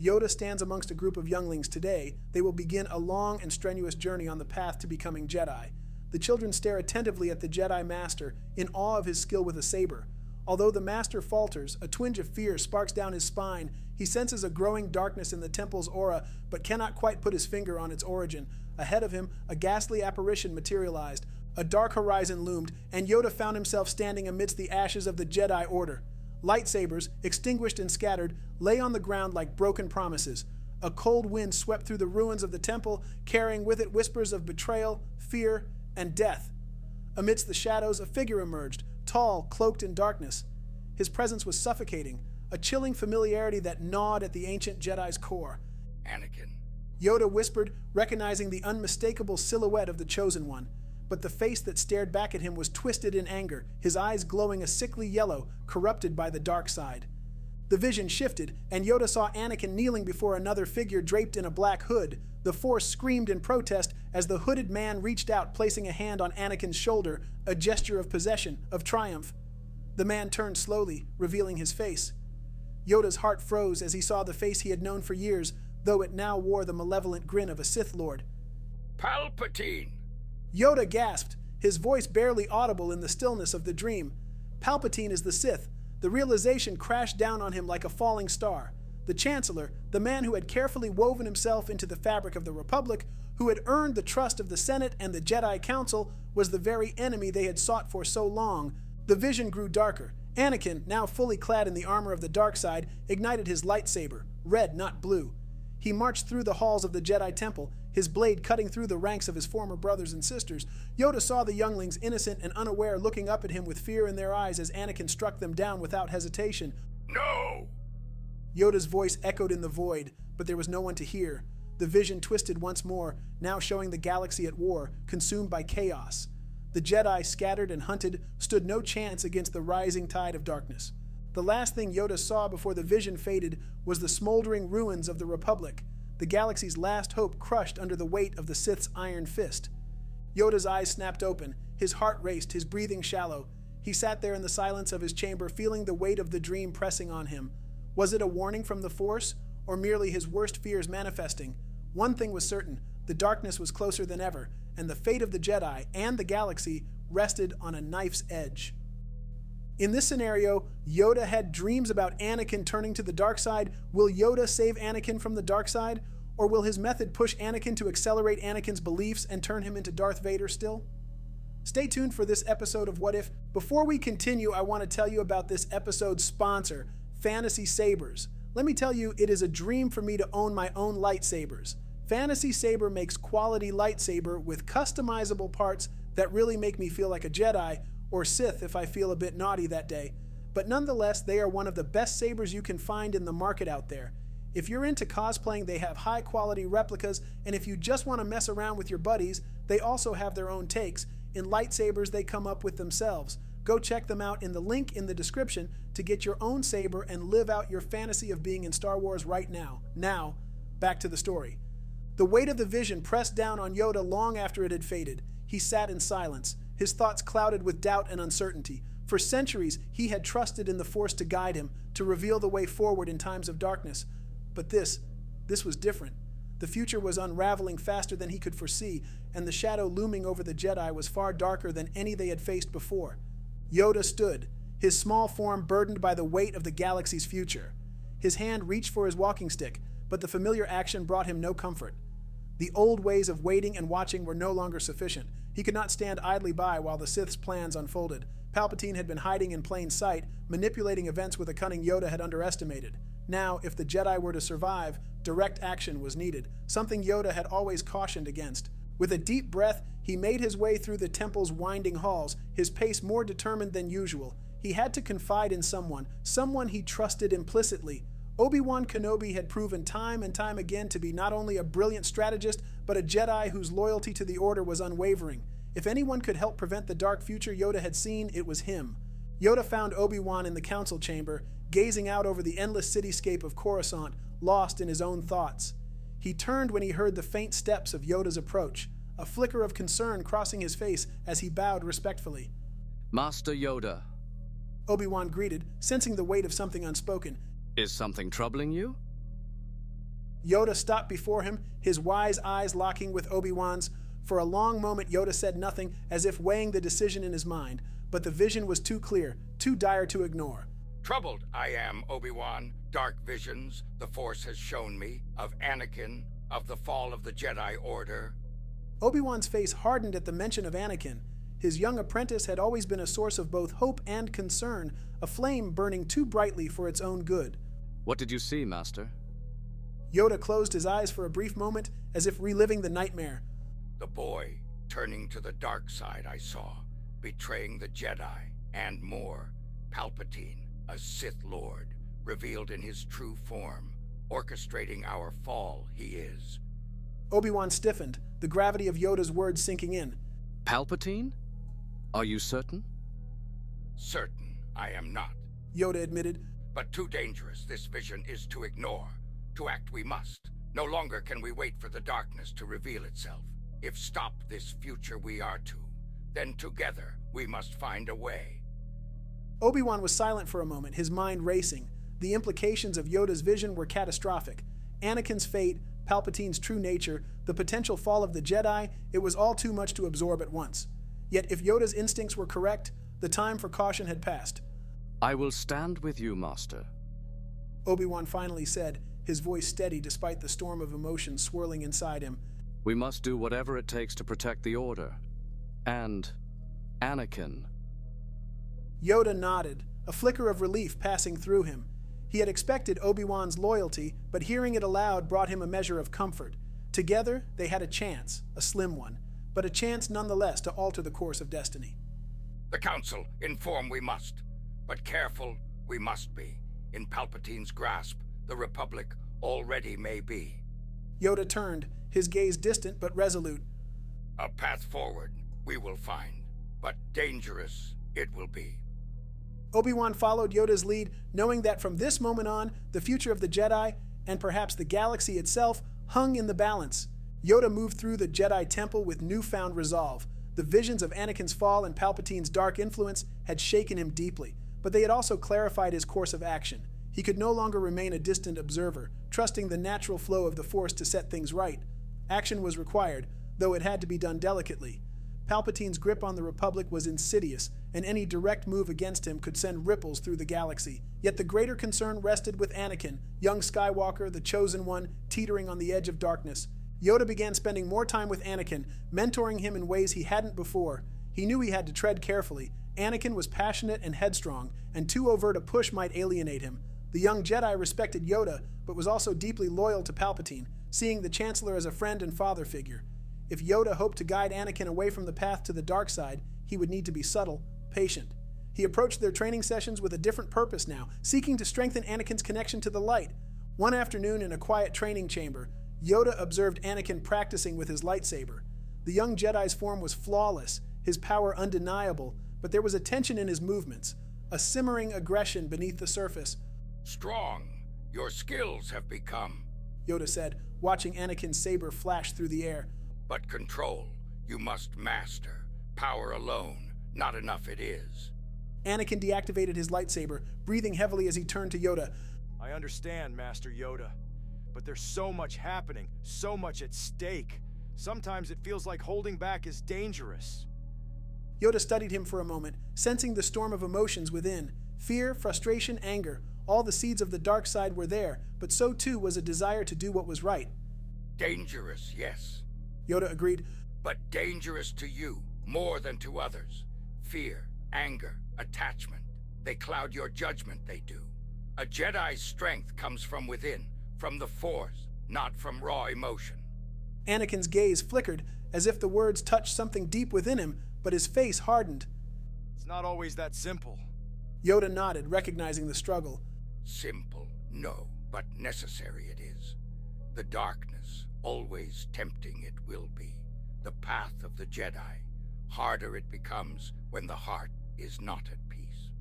Yoda stands amongst a group of younglings today. They will begin a long and strenuous journey on the path to becoming Jedi. The children stare attentively at the Jedi Master, in awe of his skill with a saber. Although the Master falters, a twinge of fear sparks down his spine. He senses a growing darkness in the temple's aura, but cannot quite put his finger on its origin. Ahead of him, a ghastly apparition materialized. A dark horizon loomed, and Yoda found himself standing amidst the ashes of the Jedi Order. Lightsabers, extinguished and scattered, lay on the ground like broken promises. A cold wind swept through the ruins of the temple, carrying with it whispers of betrayal, fear, and death. Amidst the shadows, a figure emerged, tall, cloaked in darkness. His presence was suffocating, a chilling familiarity that gnawed at the ancient Jedi's core. Anakin. Yoda whispered, recognizing the unmistakable silhouette of the Chosen One. But the face that stared back at him was twisted in anger, his eyes glowing a sickly yellow, corrupted by the dark side. The vision shifted, and Yoda saw Anakin kneeling before another figure draped in a black hood. The Force screamed in protest as the hooded man reached out, placing a hand on Anakin's shoulder, a gesture of possession, of triumph. The man turned slowly, revealing his face. Yoda's heart froze as he saw the face he had known for years, though it now wore the malevolent grin of a Sith Lord. Palpatine! Yoda gasped, his voice barely audible in the stillness of the dream. Palpatine is the Sith. The realization crashed down on him like a falling star. The Chancellor, the man who had carefully woven himself into the fabric of the Republic, who had earned the trust of the Senate and the Jedi Council, was the very enemy they had sought for so long. The vision grew darker. Anakin, now fully clad in the armor of the dark side, ignited his lightsaber, red, not blue. He marched through the halls of the Jedi Temple, his blade cutting through the ranks of his former brothers and sisters. Yoda saw the younglings, innocent and unaware, looking up at him with fear in their eyes as Anakin struck them down without hesitation. No! Yoda's voice echoed in the void, but there was no one to hear. The vision twisted once more, now showing the galaxy at war, consumed by chaos. The Jedi, scattered and hunted, stood no chance against the rising tide of darkness. The last thing Yoda saw before the vision faded was the smoldering ruins of the Republic, the galaxy's last hope crushed under the weight of the Sith's iron fist. Yoda's eyes snapped open, his heart raced, his breathing shallow. He sat there in the silence of his chamber, feeling the weight of the dream pressing on him. Was it a warning from the Force, or merely his worst fears manifesting? One thing was certain, the darkness was closer than ever, and the fate of the Jedi and the galaxy rested on a knife's edge. In this scenario, Yoda had dreams about Anakin turning to the dark side. Will Yoda save Anakin from the dark side? Or will his method push Anakin to accelerate Anakin's beliefs and turn him into Darth Vader still? Stay tuned for this episode of What If. Before we continue, I want to tell you about this episode's sponsor, Fantasy Sabers. Let me tell you, it is a dream for me to own my own lightsabers. Fantasy Saber makes quality lightsaber with customizable parts that really make me feel like a Jedi, or Sith if I feel a bit naughty that day. But nonetheless, they are one of the best sabers you can find in the market out there. If you're into cosplaying, they have high quality replicas, and if you just want to mess around with your buddies, they also have their own takes. In lightsabers they come up with themselves. Go check them out in the link in the description to get your own saber and live out your fantasy of being in Star Wars right now. Now, back to the story. The weight of the vision pressed down on Yoda long after it had faded. He sat in silence, his thoughts clouded with doubt and uncertainty. For centuries, he had trusted in the Force to guide him, to reveal the way forward in times of darkness. But this was different. The future was unraveling faster than he could foresee, and the shadow looming over the Jedi was far darker than any they had faced before. Yoda stood, his small form burdened by the weight of the galaxy's future. His hand reached for his walking stick, but the familiar action brought him no comfort. The old ways of waiting and watching were no longer sufficient. He could not stand idly by while the Sith's plans unfolded. Palpatine had been hiding in plain sight, manipulating events with a cunning Yoda had underestimated. Now, if the Jedi were to survive, direct action was needed, something Yoda had always cautioned against. With a deep breath, he made his way through the temple's winding halls, his pace more determined than usual. He had to confide in someone he trusted implicitly. Obi-Wan Kenobi had proven time and time again to be not only a brilliant strategist, but a Jedi whose loyalty to the Order was unwavering. If anyone could help prevent the dark future Yoda had seen, it was him. Yoda found Obi-Wan in the council chamber, gazing out over the endless cityscape of Coruscant, lost in his own thoughts. He turned when he heard the faint steps of Yoda's approach, a flicker of concern crossing his face as he bowed respectfully. Master Yoda. Obi-Wan greeted, sensing the weight of something unspoken. Is something troubling you? Yoda stopped before him, his wise eyes locking with Obi-Wan's. For a long moment, Yoda said nothing, as if weighing the decision in his mind, but the vision was too clear, too dire to ignore. Troubled I am, Obi-Wan. Dark visions the Force has shown me of Anakin, of the fall of the Jedi Order. Obi-Wan's face hardened at the mention of Anakin. His young apprentice had always been a source of both hope and concern, a flame burning too brightly for its own good. What did you see, Master? Yoda closed his eyes for a brief moment, as if reliving the nightmare. The boy turning to the dark side I saw, betraying the Jedi, and more. Palpatine, a Sith Lord, revealed in his true form, orchestrating our fall he is. Obi-Wan stiffened, the gravity of Yoda's words sinking in. Palpatine? Are you certain? Certain I am not. Yoda admitted. But too dangerous this vision is to ignore. To act we must. No longer can we wait for the darkness to reveal itself. If stop this future we are to, then together we must find a way. Obi-Wan was silent for a moment, his mind racing. The implications of Yoda's vision were catastrophic. Anakin's fate, Palpatine's true nature, the potential fall of the Jedi, it was all too much to absorb at once. Yet if Yoda's instincts were correct, the time for caution had passed. I will stand with you, Master. Obi-Wan finally said, his voice steady despite the storm of emotion swirling inside him. We must do whatever it takes to protect the Order. And Anakin. Yoda nodded, a flicker of relief passing through him. He had expected Obi-Wan's loyalty, but hearing it aloud brought him a measure of comfort. Together, they had a chance, a slim one, but a chance nonetheless to alter the course of destiny. The Council, inform we must, but careful we must be. In Palpatine's grasp, the Republic already may be. Yoda turned, his gaze distant but resolute. A path forward we will find, but dangerous it will be. Obi-Wan followed Yoda's lead, knowing that from this moment on, the future of the Jedi, and perhaps the galaxy itself, hung in the balance. Yoda moved through the Jedi Temple with newfound resolve. The visions of Anakin's fall and Palpatine's dark influence had shaken him deeply, but they had also clarified his course of action. He could no longer remain a distant observer, trusting the natural flow of the Force to set things right. Action was required, though it had to be done delicately. Palpatine's grip on the Republic was insidious, and any direct move against him could send ripples through the galaxy. Yet the greater concern rested with Anakin, young Skywalker, the chosen one, teetering on the edge of darkness. Yoda began spending more time with Anakin, mentoring him in ways he hadn't before. He knew he had to tread carefully. Anakin was passionate and headstrong, and too overt a push might alienate him. The young Jedi respected Yoda, but was also deeply loyal to Palpatine, seeing the Chancellor as a friend and father figure. If Yoda hoped to guide Anakin away from the path to the dark side, he would need to be subtle, patient. He approached their training sessions with a different purpose now, seeking to strengthen Anakin's connection to the light. One afternoon in a quiet training chamber, Yoda observed Anakin practicing with his lightsaber. The young Jedi's form was flawless, his power undeniable, but there was a tension in his movements, a simmering aggression beneath the surface. Strong, your skills have become, Yoda said, watching Anakin's saber flash through the air. But control, you must master. Power alone, not enough it is. Anakin deactivated his lightsaber, breathing heavily as he turned to Yoda. I understand, Master Yoda, but there's so much happening, so much at stake. Sometimes it feels like holding back is dangerous. Yoda studied him for a moment, sensing the storm of emotions within. Fear, frustration, anger. All the seeds of the dark side were there, but so too was a desire to do what was right. Dangerous, yes. Yoda agreed. But dangerous to you, more than to others. Fear, anger, attachment. They cloud your judgment, they do. A Jedi's strength comes from within, from the Force, not from raw emotion. Anakin's gaze flickered, as if the words touched something deep within him, but his face hardened. It's not always that simple. Yoda nodded, recognizing the struggle. Simple, no, but necessary it is. The darkness, always tempting it will be. The path of the Jedi. Harder it becomes when the heart is not at peace.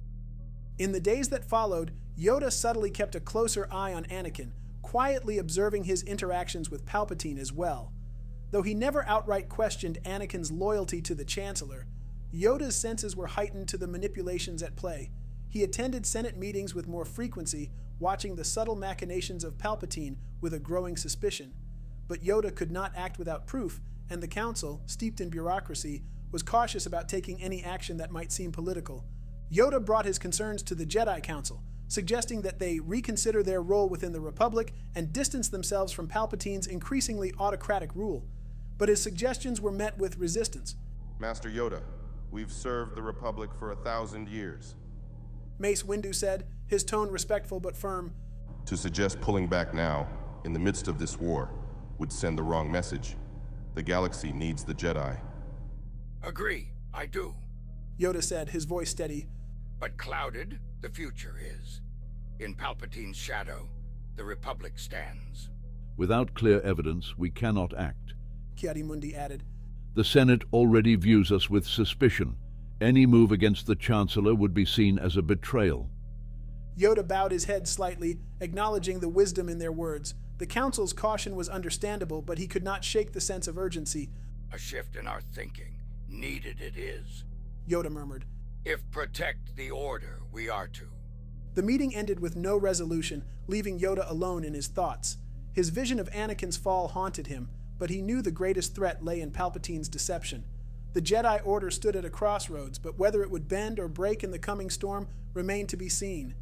In the days that followed, Yoda subtly kept a closer eye on Anakin, quietly observing his interactions with Palpatine as well. Though he never outright questioned Anakin's loyalty to the Chancellor, Yoda's senses were heightened to the manipulations at play. He attended Senate meetings with more frequency, watching the subtle machinations of Palpatine with a growing suspicion. But Yoda could not act without proof, and the Council, steeped in bureaucracy, was cautious about taking any action that might seem political. Yoda brought his concerns to the Jedi Council, suggesting that they reconsider their role within the Republic and distance themselves from Palpatine's increasingly autocratic rule. But his suggestions were met with resistance. Master Yoda, we've served the Republic for 1,000 years. Mace Windu said, his tone respectful but firm. To suggest pulling back now, in the midst of this war, would send the wrong message. The galaxy needs the Jedi. Agree, I do. Yoda said, his voice steady. But clouded, the future is. In Palpatine's shadow, the Republic stands. Without clear evidence, we cannot act. Ki-Adi-Mundi added. The Senate already views us with suspicion. Any move against the Chancellor would be seen as a betrayal. Yoda bowed his head slightly, acknowledging the wisdom in their words. The Council's caution was understandable, but he could not shake the sense of urgency. A shift in our thinking. Needed it is. Yoda murmured. If protect the Order, we are to. The meeting ended with no resolution, leaving Yoda alone in his thoughts. His vision of Anakin's fall haunted him, but he knew the greatest threat lay in Palpatine's deception. The Jedi Order stood at a crossroads, but whether it would bend or break in the coming storm remained to be seen.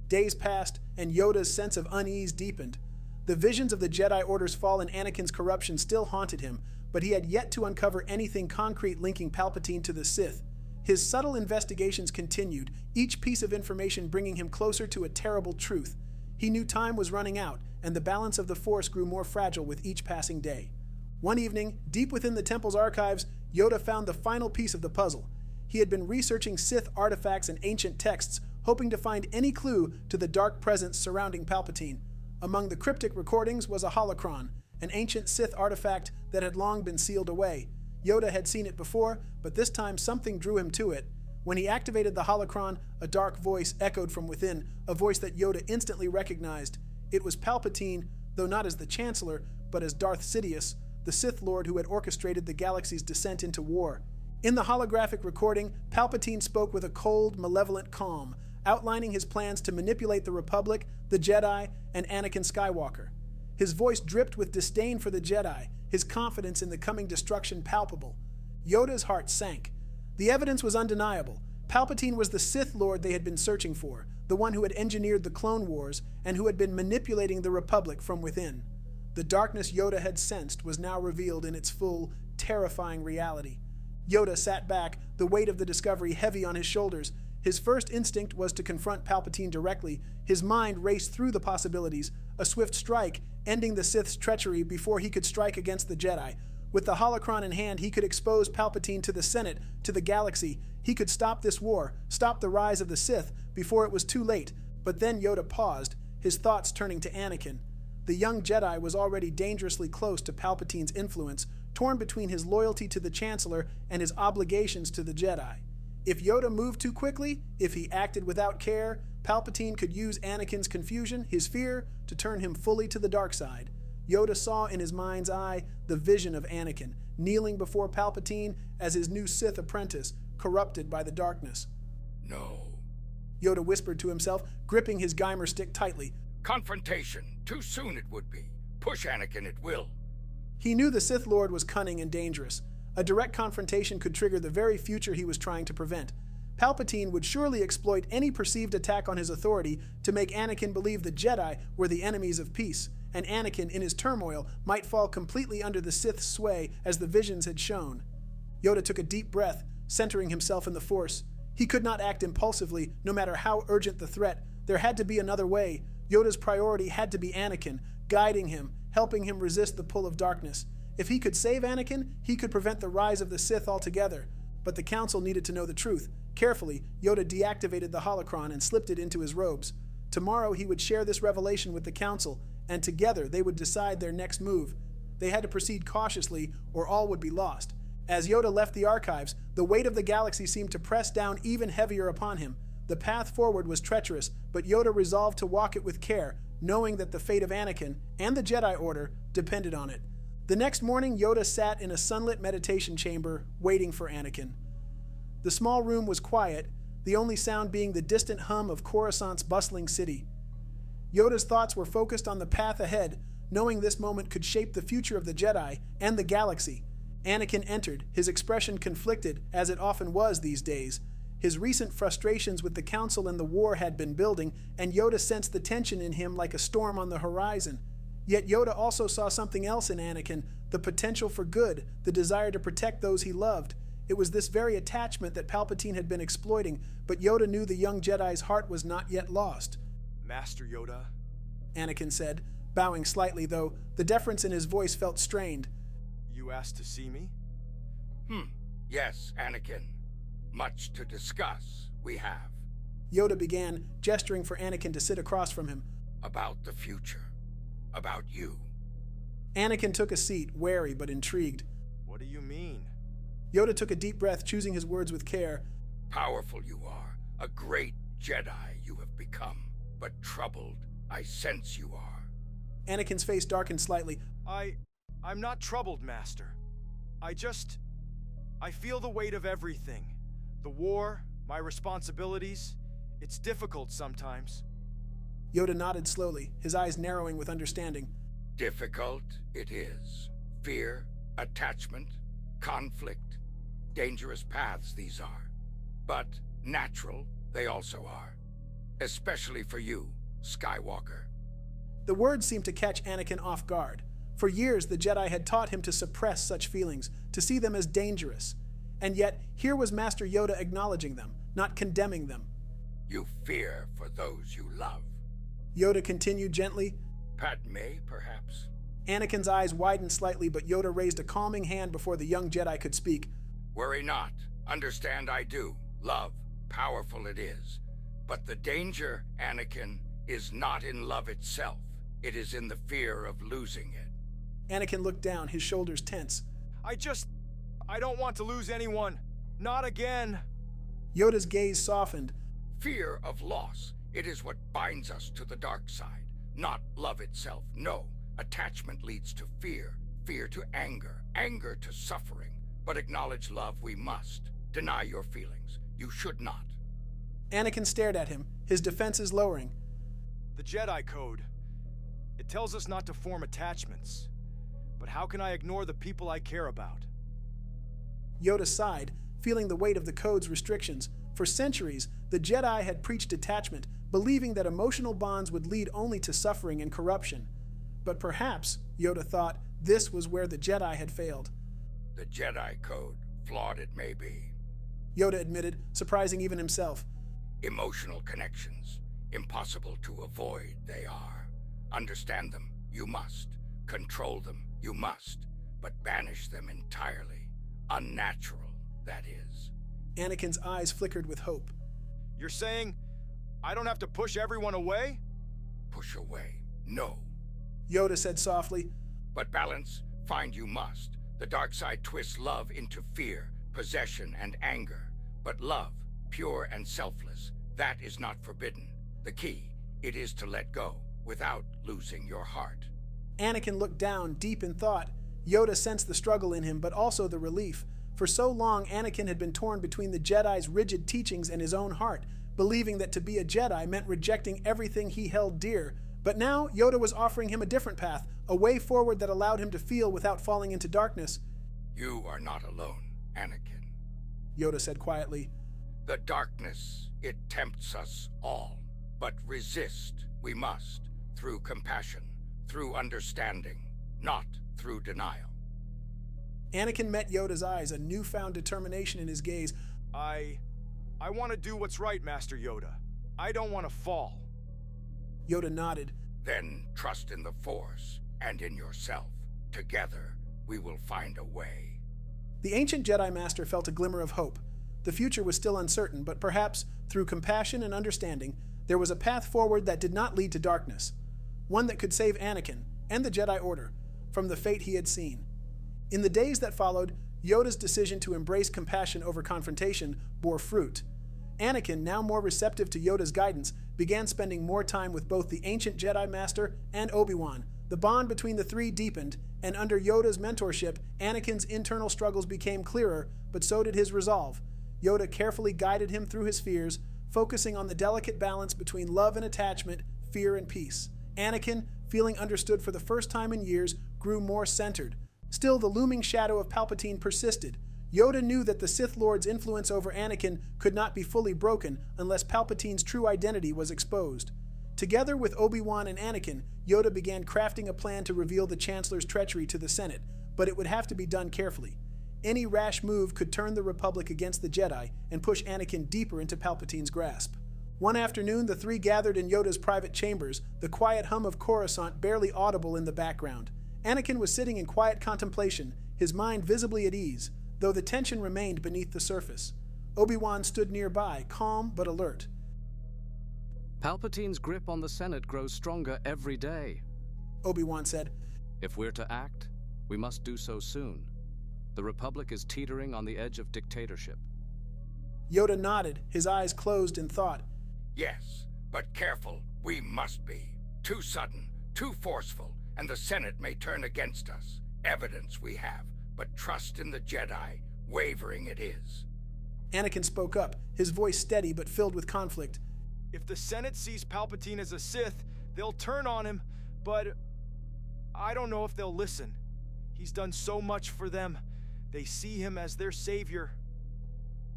Days passed, and Yoda's sense of unease deepened. The visions of the Jedi Order's fall and Anakin's corruption still haunted him, but he had yet to uncover anything concrete linking Palpatine to the Sith. His subtle investigations continued, each piece of information bringing him closer to a terrible truth. He knew time was running out, and the balance of the Force grew more fragile with each passing day. One evening, deep within the temple's archives, Yoda found the final piece of the puzzle. He had been researching Sith artifacts and ancient texts, hoping to find any clue to the dark presence surrounding Palpatine. Among the cryptic recordings was a holocron, an ancient Sith artifact that had long been sealed away. Yoda had seen it before, but this time something drew him to it. When he activated the holocron, a dark voice echoed from within, a voice that Yoda instantly recognized. It was Palpatine, though not as the Chancellor, but as Darth Sidious, the Sith Lord who had orchestrated the galaxy's descent into war. In the holographic recording, Palpatine spoke with a cold, malevolent calm, outlining his plans to manipulate the Republic, the Jedi, and Anakin Skywalker. His voice dripped with disdain for the Jedi, his confidence in the coming destruction palpable. Yoda's heart sank. The evidence was undeniable. Palpatine was the Sith Lord they had been searching for, the one who had engineered the Clone Wars and who had been manipulating the Republic from within. The darkness Yoda had sensed was now revealed in its full, terrifying reality. Yoda sat back, the weight of the discovery heavy on his shoulders. His first instinct was to confront Palpatine directly. His mind raced through the possibilities, a swift strike, ending the Sith's treachery before he could strike against the Jedi. With the holocron in hand, he could expose Palpatine to the Senate, to the galaxy. He could stop this war, stop the rise of the Sith, before it was too late. But then Yoda paused, his thoughts turning to Anakin. The young Jedi was already dangerously close to Palpatine's influence, torn between his loyalty to the Chancellor and his obligations to the Jedi. If Yoda moved too quickly, if he acted without care, Palpatine could use Anakin's confusion, his fear, to turn him fully to the dark side. Yoda saw in his mind's eye the vision of Anakin, kneeling before Palpatine as his new Sith apprentice, corrupted by the darkness. No. Yoda whispered to himself, gripping his Geimer stick tightly. Confrontation. Too soon it would be. Push Anakin at will. He knew the Sith Lord was cunning and dangerous. A direct confrontation could trigger the very future he was trying to prevent. Palpatine would surely exploit any perceived attack on his authority to make Anakin believe the Jedi were the enemies of peace, and Anakin, in his turmoil, might fall completely under the Sith's sway as the visions had shown. Yoda took a deep breath, centering himself in the Force. He could not act impulsively, no matter how urgent the threat. There had to be another way. Yoda's priority had to be Anakin, guiding him, helping him resist the pull of darkness. If he could save Anakin, he could prevent the rise of the Sith altogether. But the Council needed to know the truth. Carefully, Yoda deactivated the holocron and slipped it into his robes. Tomorrow he would share this revelation with the Council, and together they would decide their next move. They had to proceed cautiously, or all would be lost. As Yoda left the archives, the weight of the galaxy seemed to press down even heavier upon him. The path forward was treacherous, but Yoda resolved to walk it with care, knowing that the fate of Anakin and the Jedi Order depended on it. The next morning, Yoda sat in a sunlit meditation chamber, waiting for Anakin. The small room was quiet, the only sound being the distant hum of Coruscant's bustling city. Yoda's thoughts were focused on the path ahead, knowing this moment could shape the future of the Jedi and the galaxy. Anakin entered, his expression conflicted, as it often was these days. His recent frustrations with the Council and the war had been building, and Yoda sensed the tension in him like a storm on the horizon. Yet Yoda also saw something else in Anakin, the potential for good, the desire to protect those he loved. It was this very attachment that Palpatine had been exploiting, but Yoda knew the young Jedi's heart was not yet lost. Master Yoda? Anakin said, bowing slightly, though the deference in his voice felt strained. You asked to see me? Yes, Anakin. Much to discuss, we have. Yoda began, gesturing for Anakin to sit across from him. About the future. About you. Anakin took a seat, wary but intrigued. What do you mean? Yoda took a deep breath, choosing his words with care. Powerful you are. A great Jedi you have become. But troubled, I sense you are. Anakin's face darkened slightly. I'm not troubled, Master. I feel the weight of everything. The war, my responsibilities. It's difficult sometimes. Yoda nodded slowly, his eyes narrowing with understanding. Difficult it is. Fear, attachment, conflict. Dangerous paths these are. But natural they also are. Especially for you, Skywalker. The words seemed to catch Anakin off guard. For years, the Jedi had taught him to suppress such feelings, to see them as dangerous. And yet, here was Master Yoda acknowledging them, not condemning them. You fear for those you love. Yoda continued gently. Padmé, perhaps? Anakin's eyes widened slightly, but Yoda raised a calming hand before the young Jedi could speak. Worry not. Understand I do. Love, powerful it is. But the danger, Anakin, is not in love itself. It is in the fear of losing it. Anakin looked down, his shoulders tense. I don't want to lose anyone. Not again. Yoda's gaze softened. Fear of loss. It is what binds us to the dark side. Not love itself. No. Attachment leads to fear. Fear to anger. Anger to suffering. But acknowledge love we must. Deny your feelings. You should not. Anakin stared at him, his defenses lowering. The Jedi Code. It tells us not to form attachments. But how can I ignore the people I care about? Yoda sighed, feeling the weight of the Code's restrictions. For centuries, the Jedi had preached detachment, believing that emotional bonds would lead only to suffering and corruption. But perhaps, Yoda thought, this was where the Jedi had failed. The Jedi Code, flawed it may be. Yoda admitted, surprising even himself. Emotional connections. Impossible to avoid, they are. Understand them, you must. Control them, you must. But banish them entirely. Unnatural, that is. Anakin's eyes flickered with hope. You're saying I don't have to push everyone away? Push away, no. Yoda said softly. But balance, find you must. The dark side twists love into fear, possession, and anger. But love, pure and selfless, that is not forbidden. The key, it is to let go, without losing your heart. Anakin looked down, deep in thought. Yoda sensed the struggle in him, but also the relief. For so long, Anakin had been torn between the Jedi's rigid teachings and his own heart, believing that to be a Jedi meant rejecting everything he held dear. But now, Yoda was offering him a different path, a way forward that allowed him to feel without falling into darkness. You are not alone, Anakin. Yoda said quietly. The darkness, it tempts us all. But resist, we must, through compassion, through understanding, not through denial. Anakin met Yoda's eyes, a newfound determination in his gaze. I want to do what's right, Master Yoda. I don't want to fall. Yoda nodded. Then trust in the Force and in yourself. Together, we will find a way. The ancient Jedi Master felt a glimmer of hope. The future was still uncertain, but perhaps, through compassion and understanding, there was a path forward that did not lead to darkness. One that could save Anakin, and the Jedi Order, from the fate he had seen. In the days that followed, Yoda's decision to embrace compassion over confrontation bore fruit. Anakin, now more receptive to Yoda's guidance, began spending more time with both the ancient Jedi Master and Obi-Wan. The bond between the three deepened, and under Yoda's mentorship, Anakin's internal struggles became clearer, but so did his resolve. Yoda carefully guided him through his fears, focusing on the delicate balance between love and attachment, fear and peace. Anakin, feeling understood for the first time in years, grew more centered. Still, the looming shadow of Palpatine persisted. Yoda knew that the Sith Lord's influence over Anakin could not be fully broken unless Palpatine's true identity was exposed. Together with Obi-Wan and Anakin, Yoda began crafting a plan to reveal the Chancellor's treachery to the Senate, but it would have to be done carefully. Any rash move could turn the Republic against the Jedi and push Anakin deeper into Palpatine's grasp. One afternoon, the three gathered in Yoda's private chambers, the quiet hum of Coruscant barely audible in the background. Anakin was sitting in quiet contemplation, his mind visibly at ease, though the tension remained beneath the surface. Obi-Wan stood nearby, calm but alert. Palpatine's grip on the Senate grows stronger every day. Obi-Wan said, If we're to act, we must do so soon. The Republic is teetering on the edge of dictatorship. Yoda nodded, his eyes closed in thought. Yes, but careful, we must be. Too sudden, too forceful, and the Senate may turn against us. Evidence we have, but trust in the Jedi, wavering it is. Anakin spoke up, his voice steady but filled with conflict. If the Senate sees Palpatine as a Sith, they'll turn on him, but I don't know if they'll listen. He's done so much for them. They see him as their savior.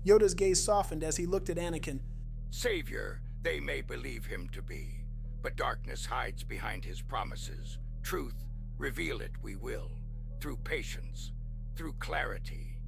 Yoda's gaze softened as he looked at Anakin. Savior, they may believe him to be, but darkness hides behind his promises. Truth, reveal it we will, through patience, through clarity.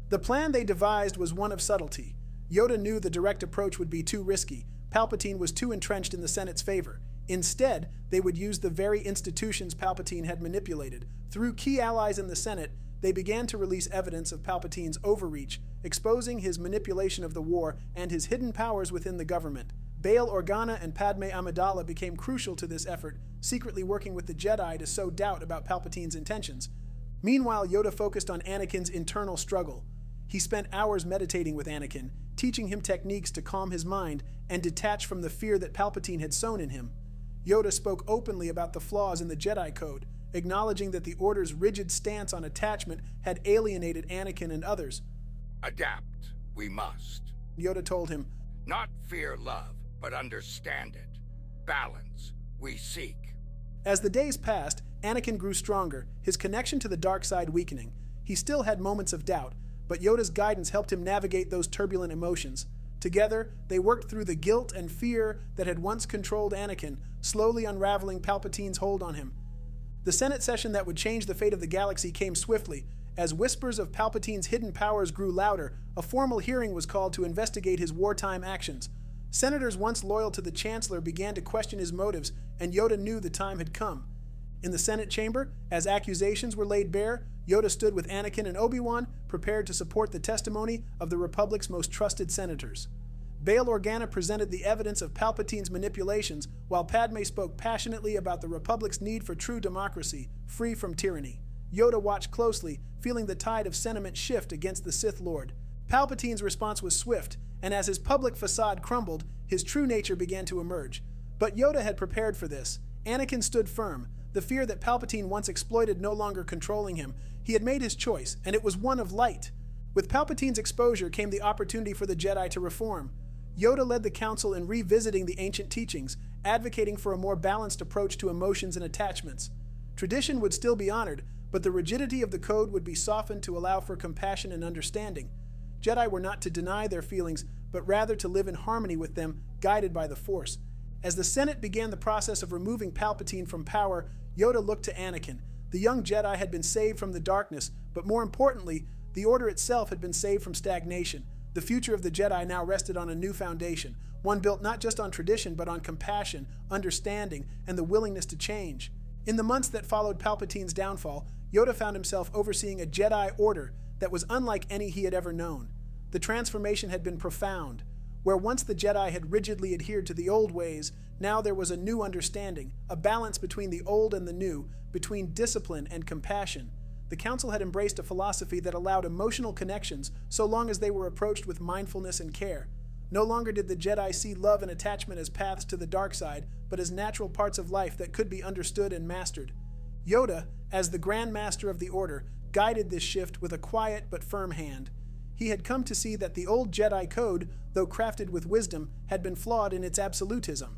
The plan they devised was one of subtlety. Yoda knew the direct approach would be too risky. Palpatine was too entrenched in the Senate's favor. Instead, they would use the very institutions Palpatine had manipulated. Through key allies in the Senate, they began to release evidence of Palpatine's overreach, exposing his manipulation of the war and his hidden powers within the government. Bail Organa and Padmé Amidala became crucial to this effort, secretly working with the Jedi to sow doubt about Palpatine's intentions. Meanwhile, Yoda focused on Anakin's internal struggle. He spent hours meditating with Anakin, teaching him techniques to calm his mind and detach from the fear that Palpatine had sown in him. Yoda spoke openly about the flaws in the Jedi Code, acknowledging that the Order's rigid stance on attachment had alienated Anakin and others. Adapt, we must. Yoda told him, Not fear love, but understand it. Balance, we seek. As the days passed, Anakin grew stronger, his connection to the dark side weakening. He still had moments of doubt, but Yoda's guidance helped him navigate those turbulent emotions. Together, they worked through the guilt and fear that had once controlled Anakin, slowly unraveling Palpatine's hold on him. The Senate session that would change the fate of the galaxy came swiftly. As whispers of Palpatine's hidden powers grew louder, a formal hearing was called to investigate his wartime actions. Senators once loyal to the Chancellor began to question his motives, and Yoda knew the time had come. In the Senate chamber, as accusations were laid bare, Yoda stood with Anakin and Obi-Wan, prepared to support the testimony of the Republic's most trusted senators. Bail Organa presented the evidence of Palpatine's manipulations, while Padmé spoke passionately about the Republic's need for true democracy, free from tyranny. Yoda watched closely, feeling the tide of sentiment shift against the Sith Lord. Palpatine's response was swift, and as his public facade crumbled, his true nature began to emerge. But Yoda had prepared for this. Anakin stood firm, the fear that Palpatine once exploited no longer controlling him. He had made his choice, and it was one of light. With Palpatine's exposure came the opportunity for the Jedi to reform. Yoda led the Council in revisiting the ancient teachings, advocating for a more balanced approach to emotions and attachments. Tradition would still be honored, but the rigidity of the code would be softened to allow for compassion and understanding. Jedi were not to deny their feelings, but rather to live in harmony with them, guided by the Force. As the Senate began the process of removing Palpatine from power, Yoda looked to Anakin. The young Jedi had been saved from the darkness, but more importantly, the Order itself had been saved from stagnation. The future of the Jedi now rested on a new foundation, one built not just on tradition, but on compassion, understanding, and the willingness to change. In the months that followed Palpatine's downfall, Yoda found himself overseeing a Jedi Order that was unlike any he had ever known. The transformation had been profound. Where once the Jedi had rigidly adhered to the old ways, now there was a new understanding, a balance between the old and the new, between discipline and compassion. The Council had embraced a philosophy that allowed emotional connections so long as they were approached with mindfulness and care. No longer did the Jedi see love and attachment as paths to the dark side, but as natural parts of life that could be understood and mastered. Yoda, as the Grand Master of the Order, guided this shift with a quiet but firm hand. He had come to see that the old Jedi code, though crafted with wisdom, had been flawed in its absolutism.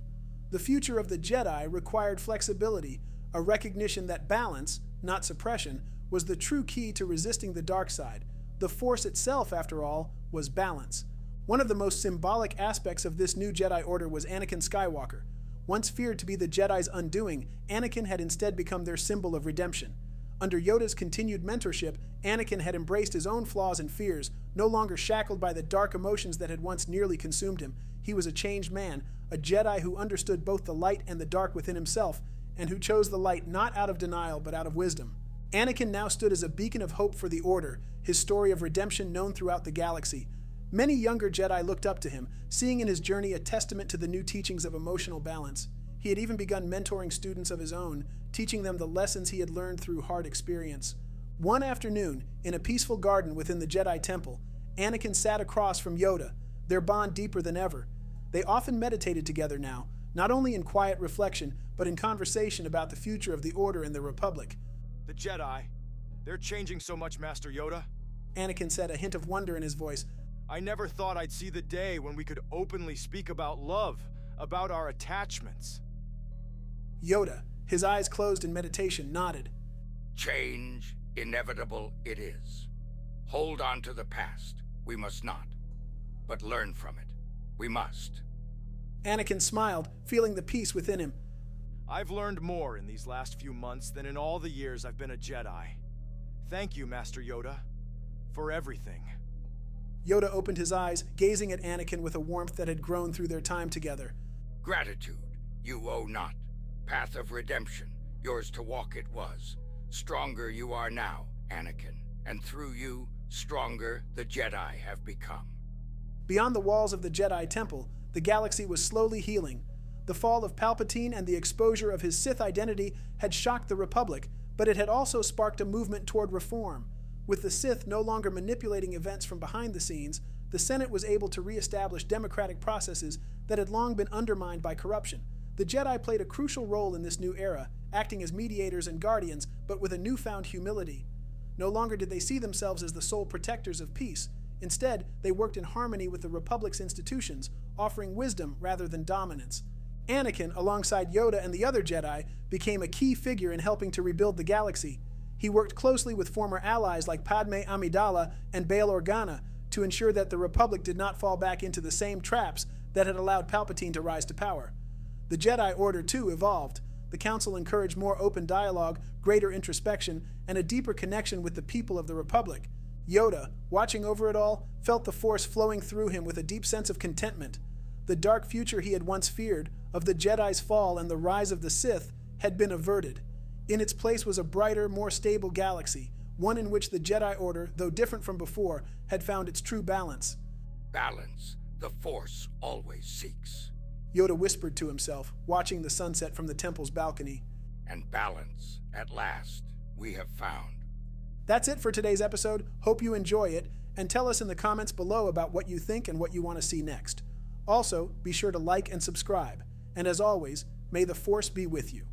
The future of the Jedi required flexibility, a recognition that balance, not suppression, was the true key to resisting the dark side. The Force itself, after all, was balance. One of the most symbolic aspects of this new Jedi Order was Anakin Skywalker. Once feared to be the Jedi's undoing, Anakin had instead become their symbol of redemption. Under Yoda's continued mentorship, Anakin had embraced his own flaws and fears, no longer shackled by the dark emotions that had once nearly consumed him. He was a changed man, a Jedi who understood both the light and the dark within himself, and who chose the light not out of denial but out of wisdom. Anakin now stood as a beacon of hope for the Order, his story of redemption known throughout the galaxy. Many younger Jedi looked up to him, seeing in his journey a testament to the new teachings of emotional balance. He had even begun mentoring students of his own, teaching them the lessons he had learned through hard experience. One afternoon, in a peaceful garden within the Jedi Temple, Anakin sat across from Yoda, their bond deeper than ever. They often meditated together now, not only in quiet reflection, but in conversation about the future of the Order and the Republic. The Jedi, they're changing so much, Master Yoda. Anakin said, a hint of wonder in his voice. I never thought I'd see the day when we could openly speak about love, about our attachments. Yoda, his eyes closed in meditation, nodded. Change, inevitable it is. Hold on to the past, we must not. But learn from it, we must. Anakin smiled, feeling the peace within him. I've learned more in these last few months than in all the years I've been a Jedi. Thank you, Master Yoda, for everything. Yoda opened his eyes, gazing at Anakin with a warmth that had grown through their time together. Gratitude, you owe not. Path of redemption, yours to walk it was. Stronger you are now, Anakin, and through you, stronger the Jedi have become. Beyond the walls of the Jedi Temple, the galaxy was slowly healing. The fall of Palpatine and the exposure of his Sith identity had shocked the Republic, but it had also sparked a movement toward reform. With the Sith no longer manipulating events from behind the scenes, the Senate was able to reestablish democratic processes that had long been undermined by corruption. The Jedi played a crucial role in this new era, acting as mediators and guardians, but with a newfound humility. No longer did they see themselves as the sole protectors of peace. Instead, they worked in harmony with the Republic's institutions, offering wisdom rather than dominance. Anakin, alongside Yoda and the other Jedi, became a key figure in helping to rebuild the galaxy. He worked closely with former allies like Padmé Amidala and Bail Organa to ensure that the Republic did not fall back into the same traps that had allowed Palpatine to rise to power. The Jedi Order, too, evolved. The Council encouraged more open dialogue, greater introspection, and a deeper connection with the people of the Republic. Yoda, watching over it all, felt the Force flowing through him with a deep sense of contentment. The dark future he had once feared, of the Jedi's fall and the rise of the Sith, had been averted. In its place was a brighter, more stable galaxy, one in which the Jedi Order, though different from before, had found its true balance. Balance, the Force always seeks. Yoda whispered to himself, watching the sunset from the temple's balcony. And balance, at last, we have found. That's it for today's episode. Hope you enjoy it, and tell us in the comments below about what you think and what you want to see next. Also, be sure to like and subscribe. And as always, may the Force be with you.